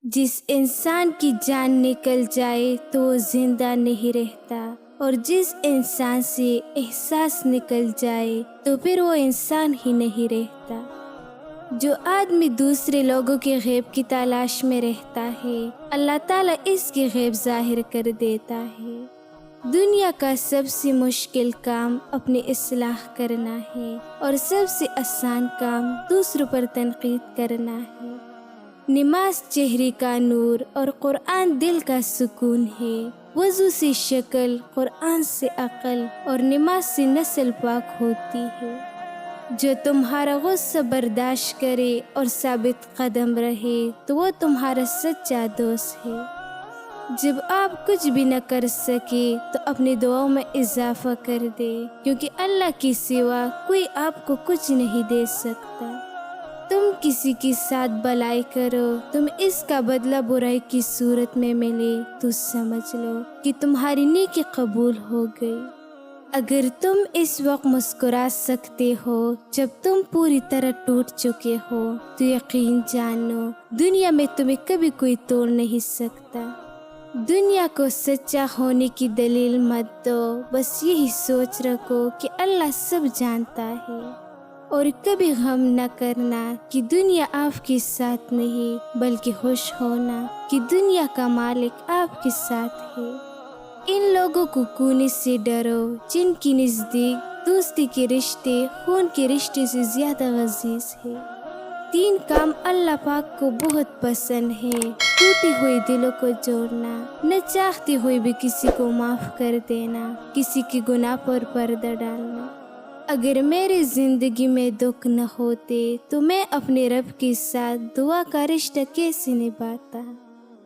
جس انسان کی جان نکل جائے تو وہ زندہ نہیں رہتا، اور جس انسان سے احساس نکل جائے تو پھر وہ انسان ہی نہیں رہتا۔ جو آدمی دوسرے لوگوں کے غیب کی تلاش میں رہتا ہے، اللہ تعالیٰ اس کے غیب ظاہر کر دیتا ہے۔ دنیا کا سب سے مشکل کام اپنی اصلاح کرنا ہے، اور سب سے آسان کام دوسروں پر تنقید کرنا ہے۔ نماز چہرے کا نور اور قرآن دل کا سکون ہے۔ وضو سے شکل، قرآن سے عقل، اور نماز سے نسل پاک ہوتی ہے۔ جو تمہارا غصہ برداشت کرے اور ثابت قدم رہے تو وہ تمہارا سچا دوست ہے۔ جب آپ کچھ بھی نہ کر سکے تو اپنی دعاؤں میں اضافہ کر دے، کیونکہ اللہ کے سوا کوئی آپ کو کچھ نہیں دے سکتا۔ تم کسی کے ساتھ بھلائی کرو، تم اس کا بدلہ برائی کی صورت میں ملے تو سمجھ لو کہ تمہاری نیکی قبول ہو گئی۔ اگر تم اس وقت مسکرا سکتے ہو جب تم پوری طرح ٹوٹ چکے ہو تو یقین جانو دنیا میں تمہیں کبھی کوئی توڑ نہیں سکتا۔ دنیا کو سچا ہونے کی دلیل مت دو، بس یہی سوچ رکھو کہ اللہ سب جانتا ہے، اور کبھی غم نہ کرنا کہ دنیا آپ کے ساتھ نہیں، بلکہ خوش ہونا کہ دنیا کا مالک آپ کے ساتھ ہے۔ ان لوگوں کو کونے سے ڈرو جن کی نزدیک دوستی کے رشتے خون کے رشتے سے زیادہ عزیز ہے۔ 3 کام اللہ پاک کو بہت پسند ہے: ٹوٹی ہوئی دلوں کو جوڑنا، نہ چاہتے ہوئے بھی کسی کو معاف کر دینا، کسی کے گناہ پر پردہ ڈالنا۔ اگر میری زندگی میں دکھ نہ ہوتے تو میں اپنے رب کے ساتھ دعا کا رشتہ کیسے نبھاتا؟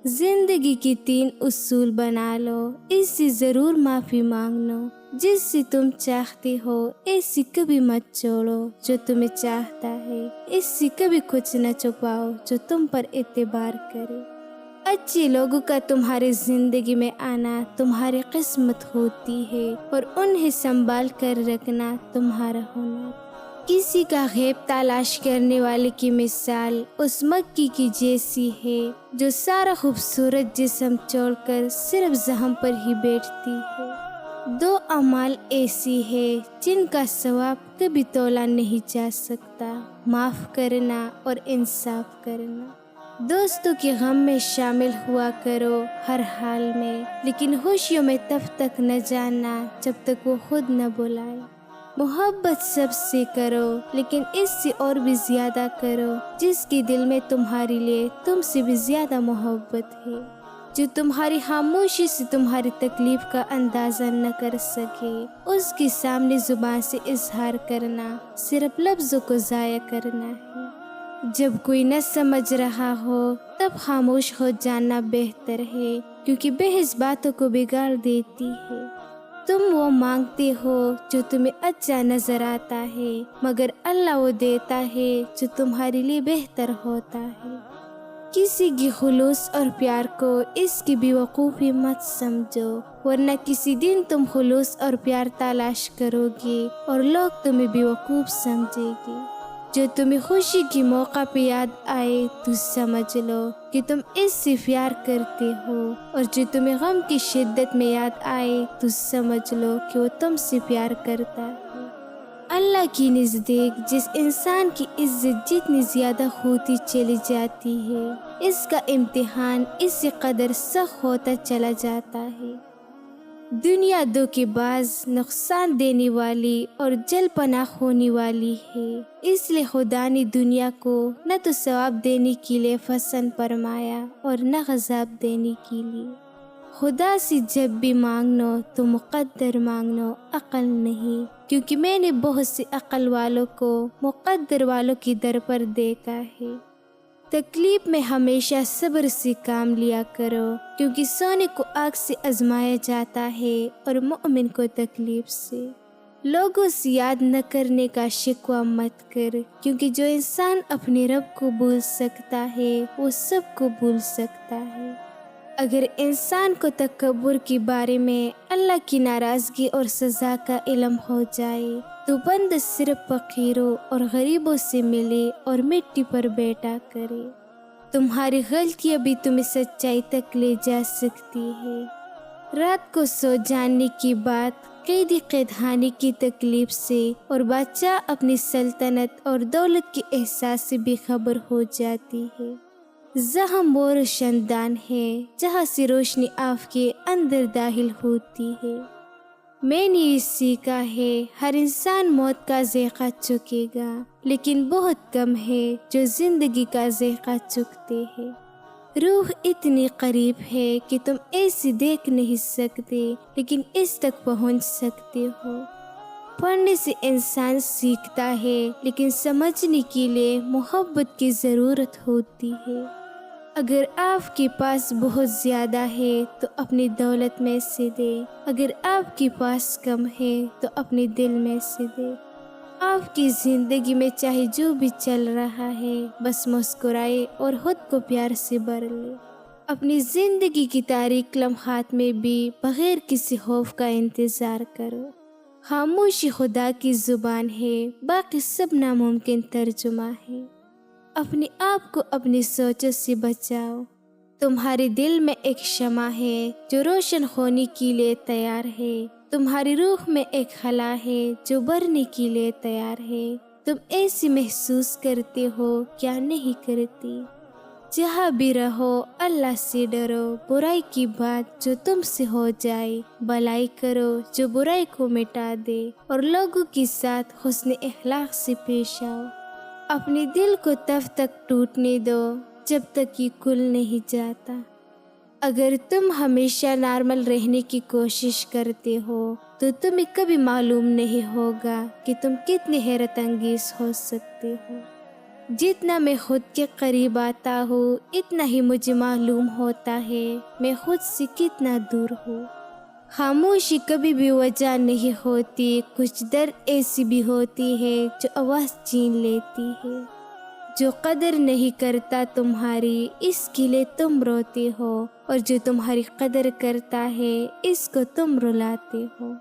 زندگی کی 3 اصول بنا لو، اس سے ضرور معافی مانگ لو۔ جس سے تم چاہتے ہو ایسی کبھی مت چھوڑو جو تمہیں چاہتا ہے، اس سے کبھی کچھ نہ چھپاؤ جو تم پر اعتبار کرے۔ اچھے لوگوں کا تمہاری زندگی میں آنا تمہاری قسمت ہوتی ہے، اور انہیں سنبھال کر رکھنا تمہارا ہنر۔ کسی کا غیب تلاش کرنے والے کی مثال اس مکھی کی جیسی ہے جو سارا خوبصورت جسم چھوڑ کر صرف زخم پر ہی بیٹھتی ہے۔ 2 اعمال ایسی ہے جن کا ثواب کبھی تولا نہیں جا سکتا: معاف کرنا اور انصاف کرنا۔ دوستوں کے غم میں شامل ہوا کرو ہر حال میں، لیکن خوشیوں میں تب تک نہ جانا جب تک وہ خود نہ بلائے۔ محبت سب سے کرو، لیکن اس سے اور بھی زیادہ کرو جس کے دل میں تمہارے لیے تم سے بھی زیادہ محبت ہے۔ جو تمہاری خاموشی سے تمہاری تکلیف کا اندازہ نہ کر سکے، اس کے سامنے زبان سے اظہار کرنا صرف لفظوں کو ضائع کرنا ہے۔ جب کوئی نہ سمجھ رہا ہو تب خاموش ہو جانا بہتر ہے، کیونکہ بحث باتوں کو بگاڑ دیتی ہے۔ تم وہ مانگتے ہو جو تمہیں اچھا نظر آتا ہے، مگر اللہ وہ دیتا ہے جو تمہارے لیے بہتر ہوتا ہے۔ کسی کی خلوص اور پیار کو اس کی بیوقوفی مت سمجھو، ورنہ کسی دن تم خلوص اور پیار تلاش کرو گے اور لوگ تمہیں بیوقوف سمجھیں گے۔ جو تمہیں خوشی کے موقع پہ یاد آئے تو سمجھ لو کہ تم اس سے پیار کرتے ہو، اور جو تمہیں غم کی شدت میں یاد آئے تو سمجھ لو کہ وہ تم سے پیار کرتا ہے۔ اللہ کی نزدیک جس انسان کی عزت جتنی زیادہ ہوتی چلی جاتی ہے، اس کا امتحان اس سے قدر سخت ہوتا چلا جاتا ہے۔ دنیا دھوکے باز، نقصان دینے والی اور جل پناہ ہونے والی ہے، اس لیے خدا نے دنیا کو نہ تو ثواب دینے کے لیے پسند فرمایا اور نہ عذاب دینے کے لیے۔ خدا سے جب بھی مانگنو تو مقدر مانگنو، عقل نہیں، کیونکہ میں نے بہت سے عقل والوں کو مقدر والوں کی در پر دیکھا ہے۔ تکلیف میں ہمیشہ صبر سے کام لیا کرو، کیونکہ سونے کو آگ سے آزمایا جاتا ہے اور مومن کو تکلیف سے۔ لوگوں سے یاد نہ کرنے کا شکوہ مت کر، کیونکہ جو انسان اپنے رب کو بھول سکتا ہے وہ سب کو بھول سکتا ہے۔ اگر انسان کو تکبر کے بارے میں اللہ کی ناراضگی اور سزا کا علم ہو جائے تو بند صرف فقیروں اور غریبوں سے ملے اور مٹی پر بیٹھا کرے۔ تمہاری غلطیاں بھی تمہیں سچائی تک لے جا سکتی ہے۔ رات کو سو جانے کی بات قیدی قید خانے کی تکلیف سے اور بادشاہ اپنی سلطنت اور دولت کے احساس سے بے خبر ہو جاتی ہے۔ زخم وہ روشن دان ہے جہاں سے روشنی آپ کے اندر داخل ہوتی ہے۔ میں نے یہ سیکھا ہے، ہر انسان موت کا ذائقہ چکھے گا، لیکن بہت کم ہے جو زندگی کا ذائقہ چکھتے ہیں۔ روح اتنی قریب ہے کہ تم ایسے دیکھ نہیں سکتے، لیکن اس تک پہنچ سکتے ہو۔ پڑھنے سے انسان سیکھتا ہے، لیکن سمجھنے کے لیے محبت کی ضرورت ہوتی ہے۔ اگر آپ کے پاس بہت زیادہ ہے تو اپنی دولت میں سے دے، اگر آپ کے پاس کم ہے تو اپنے دل میں سے دے۔ آپ کی زندگی میں چاہے جو بھی چل رہا ہے، بس مسکرائے اور خود کو پیار سے بھر لے۔ اپنی زندگی کی تاریک لمحات میں بھی بغیر کسی خوف کا انتظار کرو۔ خاموشی خدا کی زبان ہے، باقی سب ناممکن ترجمہ ہے۔ اپنے آپ کو اپنی سوچوں سے بچاؤ۔ تمہارے دل میں ایک شمع ہے جو روشن ہونے کے لیے تیار ہے۔ تمہاری روح میں ایک خلا ہے جو بھرنے کے لیے تیار ہے۔ تم ایسی محسوس کرتے ہو کیا نہیں کرتی؟ جہاں بھی رہو اللہ سے ڈرو، برائی کی بات جو تم سے ہو جائے بھلائی کرو جو برائی کو مٹا دے، اور لوگوں کے ساتھ حسن اخلاق سے پیش آؤ۔ اپنے دل کو تب تک ٹوٹنے دو جب تک یہ کھل نہیں جاتا۔ اگر تم ہمیشہ نارمل رہنے کی کوشش کرتے ہو تو تمہیں کبھی معلوم نہیں ہوگا کہ تم کتنے حیرت انگیز ہو سکتے ہو۔ جتنا میں خود کے قریب آتا ہوں، اتنا ہی مجھے معلوم ہوتا ہے میں خود سے کتنا دور ہوں۔ خاموشی کبھی بھی وجہ نہیں ہوتی، کچھ درد ایسی بھی ہوتی ہے جو آواز چھین لیتی ہے۔ جو قدر نہیں کرتا تمہاری، اس کے لیے تم روتے ہو، اور جو تمہاری قدر کرتا ہے اس کو تم رلاتے ہو۔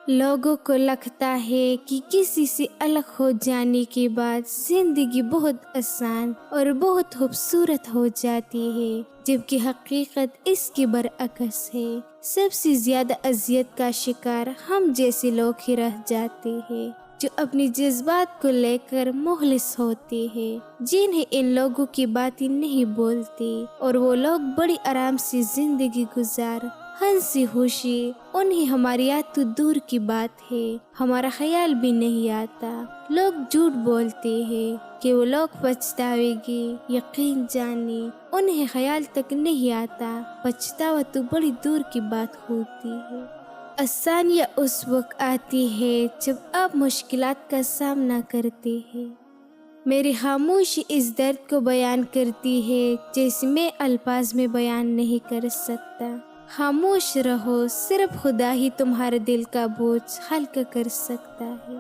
لوگوں کو لگتا ہے کہ کسی سے الگ ہو جانے کے بعد زندگی بہت آسان اور بہت خوبصورت ہو جاتی ہے، جبکہ حقیقت اس کے برعکس ہے۔ سب سے زیادہ اذیت کا شکار ہم جیسے لوگ ہی رہ جاتے ہیں جو اپنی جذبات کو لے کر مخلص ہوتے ہیں، جنہیں ان لوگوں کی باتیں نہیں بولتی، اور وہ لوگ بڑی آرام سے زندگی گزار ہنسی خوشی، انہیں ہماری یاد تو دور کی بات ہے، ہمارا خیال بھی نہیں آتا۔ لوگ جھوٹ بولتے ہیں کہ وہ لوگ پچھتاوے گے، یقین جانے انہیں خیال تک نہیں آتا، پچھتاوا تو بڑی دور کی بات ہوتی ہے۔ آسانیاں اس وقت آتی ہے جب آپ مشکلات کا سامنا کرتے ہیں۔ میری خاموشی اس درد کو بیان کرتی ہے جیسے میں الفاظ میں بیان نہیں کر سکتا۔ خاموش رہو، صرف خدا ہی تمہارے دل کا بوجھ ہلکا کر سکتا ہے۔